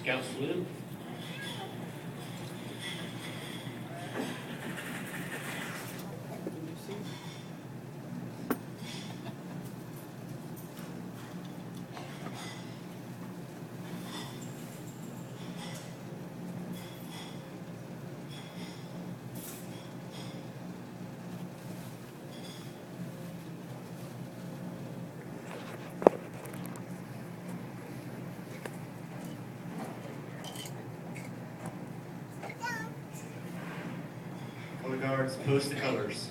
Scout salute. Color guards, post the colors.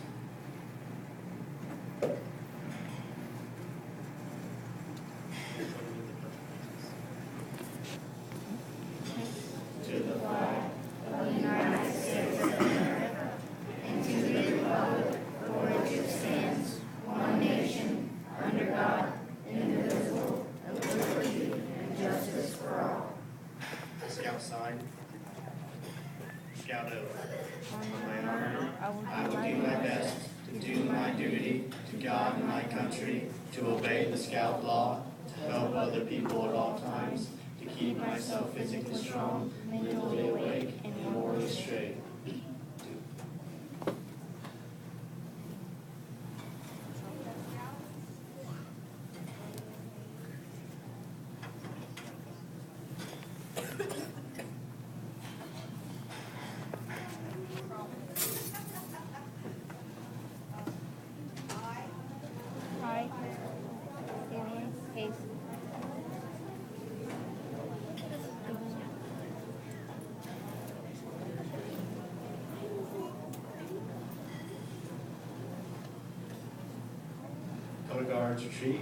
Scout sign. Scout oath. On my honor, I will do my best to do my duty to God and my country, to obey the Scout law, to help other people at all times, to keep myself physically strong, mentally awake, and morally straight. Color guards retreat.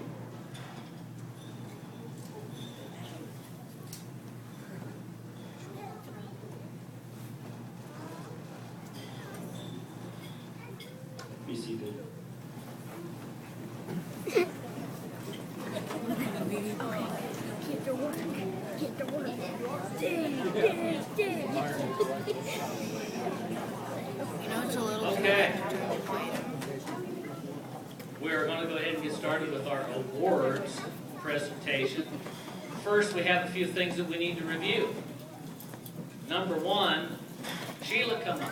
Be seated. Get to work. Get to work. It's a little Okay. We're going to go ahead and get started with our awards presentation. First, we have a few things that we need to review. Number one, Sheila, come on.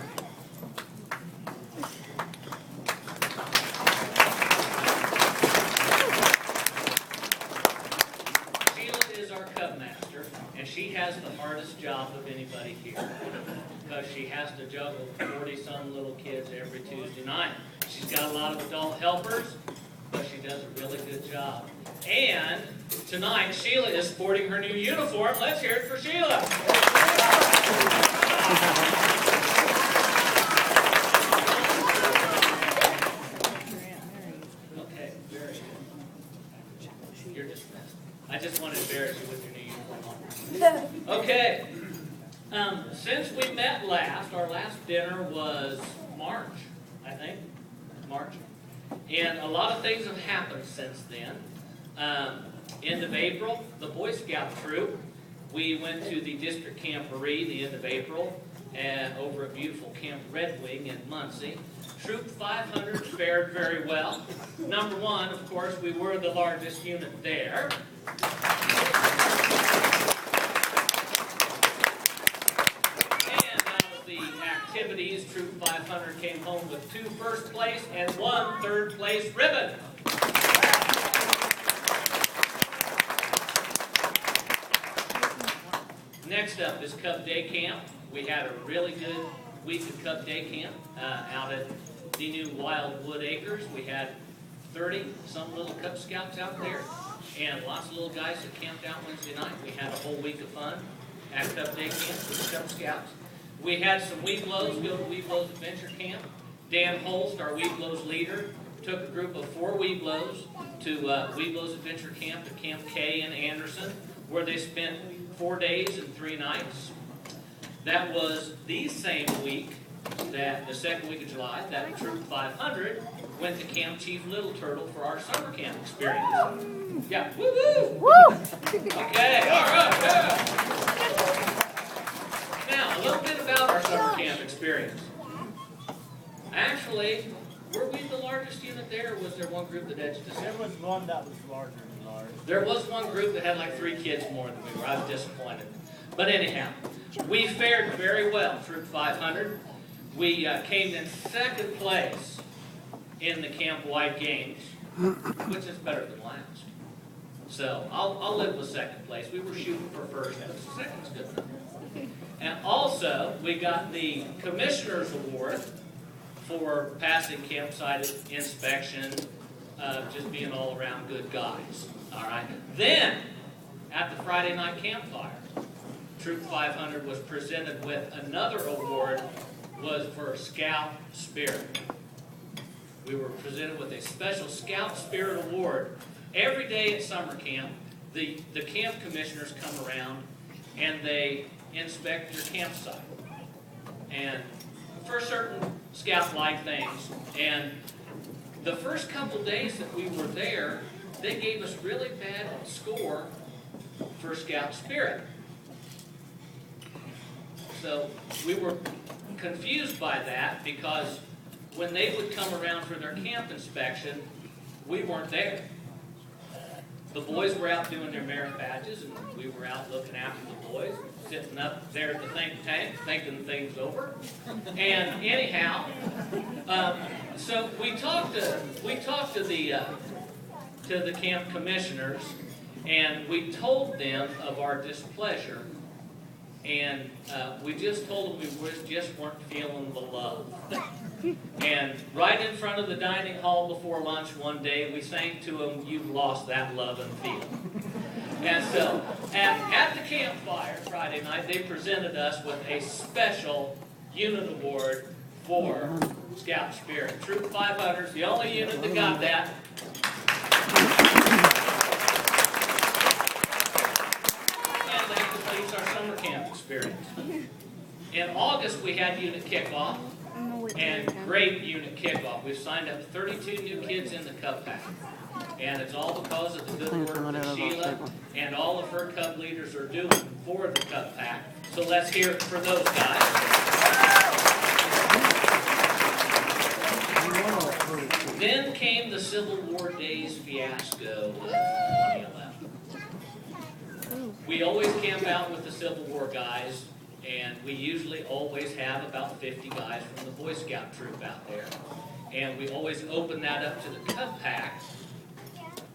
Sheila is our Cub Master, and she has the hardest job of anybody here because she has to juggle 40-some little kids every Tuesday night. She's got a lot of adult helpers, but she does a really good job. And tonight, Sheila is sporting her new uniform. Let's hear it for Sheila. Okay, very good. You're dismissed. I just wanted to embarrass you with your new uniform on. Okay. Since we met last, our last dinner was March, I think. March. And a lot of things have happened since then. End of April, the Boy Scout troop, we went to the district camporee the end of April and over at beautiful Camp Red Wing in Muncie. Troop 500 fared very well. Number one, of course, we were the largest unit there. Activities, Troop 500 came home with 2 first place and 1 third place ribbon. Next up is Cub Day Camp. We had a really good week of Cub Day Camp out at the new Wildwood Acres. We had 30-some little Cub Scouts out there and lots of little guys that camped out Wednesday night. We had a whole week of fun at Cub Day Camp with the Cub Scouts. We had some Weeblos go to Weeblos Adventure Camp. Dan Holst, our Weeblos leader, took a group of 4 Weeblos to Weeblos Adventure Camp at Camp K in Anderson, where they spent 4 days and 3 nights. That was the same week, that the second week of July, that Troop 500 went to Camp Chief Little Turtle for our summer camp experience. Yeah, woo-woo! Woo! Okay, all right, yeah. Now, a little bit about our summer camp experience. Actually, were we the largest unit there, or was there one group that edged us There out? was one that was larger than There was one group that had like 3 kids more than we were. I was disappointed. But anyhow, we fared very well, Troop 500. We came in 2nd place in the camp-wide games, which is better than last. So I'll live with 2nd place. We were shooting for 1st, but 2nd's good enough. And also, we got the Commissioner's Award for passing campsite inspection, just being all around good guys. All right. Then, at the Friday night campfire, Troop 500 was presented with another award, was for Scout Spirit. We were presented with a special Scout Spirit Award. Every day at summer camp, the camp commissioners come around and they inspect your campsite. And for certain Scout-like things. And the first couple days that we were there, they gave us really bad score for Scout Spirit. So we were confused by that because when they would come around for their camp inspection, we weren't there. The boys were out doing their merit badges, and we were out looking after the boys, sitting up there at the think tank, thinking things over. And anyhow, so we talked to the camp commissioners, and we told them of our displeasure, and we just told them we just weren't feeling the love. And right in front of the dining hall before lunch one day, we sang to them, "You've lost that love and feeling." And so, at the campfire Friday night, they presented us with a special unit award for Scout Spirit. Troop 500 is the only unit that got that. And they completes our summer camp experience. In August, we had unit kickoff. And great unit kickoff. We've signed up 32 new kids in the Cub Pack. And it's all because of the good work that Sheila and all of her Cub leaders are doing for the Cub Pack. So let's hear it for those guys. Then came the Civil War Days fiasco of 2011. We always camp out with the Civil War guys. And we usually always have about 50 guys from the Boy Scout troop out there. And we always open that up to the Cub Pack.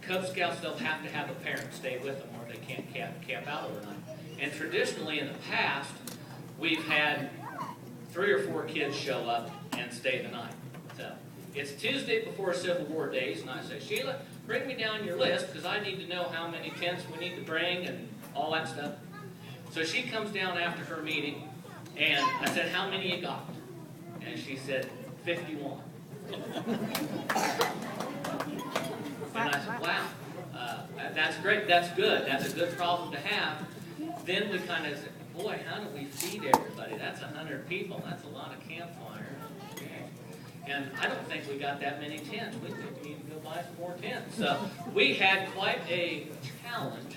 Cub Scouts don't have to have a parent stay with them or they can't camp out overnight. And traditionally in the past, we've had 3 or 4 kids show up and stay the night. So it's Tuesday before Civil War Days, and I say, "Sheila, bring me down your list because I need to know how many tents we need to bring and all that stuff." So she comes down after her meeting, and I said, "How many you got?" And she said, 51. And I said, "Wow, that's great, that's good, that's a good problem to have." Then we kind of said, "Boy, how do we feed everybody? That's 100 people, that's a lot of campfire." And I don't think we got that many tents. We think we need to go buy some more tents. So we had quite a challenge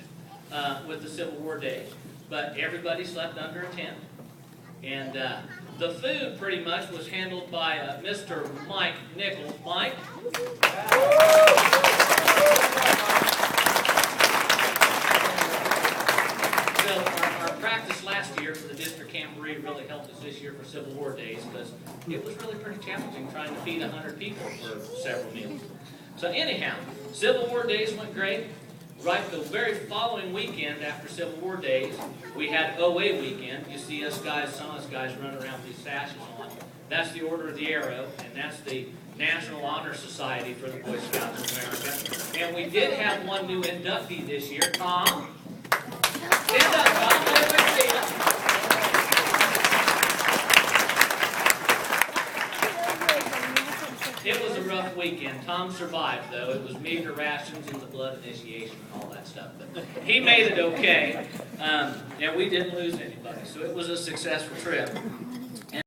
with the Civil War Days. But everybody slept under a tent. And the food pretty much was handled by Mr. Mike Nichols. Mike? So our practice last year for the district camporee really helped us this year for Civil War Days because it was really pretty challenging trying to feed 100 people for several meals. So anyhow, Civil War Days went great. Right the very following weekend after Civil War Days, we had OA weekend. You see us guys, some of us guys run around with these sashes on. That's the Order of the Arrow, and that's the National Honor Society for the Boy Scouts of America. And we did have one new inductee this year, Tom. Stand up, Tom. Let me see you. It was a rough weekend. Tom survived, though. It was meager rations and the blood initiation and all that stuff. But he made it okay. And we didn't lose anybody. So it was a successful trip.